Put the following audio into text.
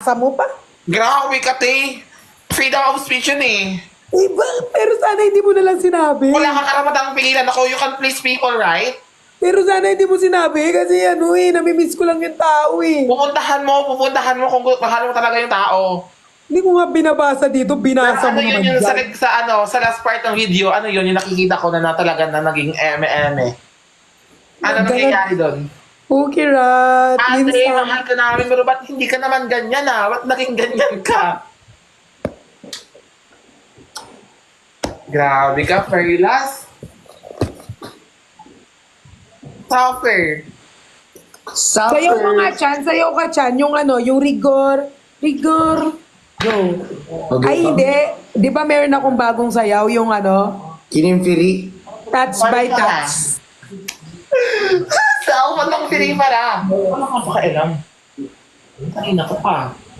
Sa mo pa? Grabe ka, te. Freedom of speech yun eh. Iba, pero sana hindi mo nalang sinabi. Wala kang karamatang pigilan ako. You can please people, right? Pero sana hindi mo sinabi kasi ano namimiss ko lang yung tao eh. Pupuntahan mo kung mahal mo talaga yung tao. Hindi ko nga binabasa dito, Pero binasa ano mo yun naman yung dyan. sa last part ng video, ano yun yung nakikita ko na talaga na naging eme-eme. Ano nangyayari doon? Okay, Rat. Ate, Minsan. mahal ka namin, pero ba't hindi ka naman ganyan ah? Ba't naging ganyan ka? Grabe ka, Ferlas. Suffer. Sayaw ka nga, Chan. Sayaw ka, Chan. Yung ano, yung rigor. Rigor. Go. Ay, hindi. Di ba meron akong bagong sayaw? Yung ano, Kinimfiri. touch by touch. Sa ako man lang pinipara. Wala kang pakailam. Ay, naku pa.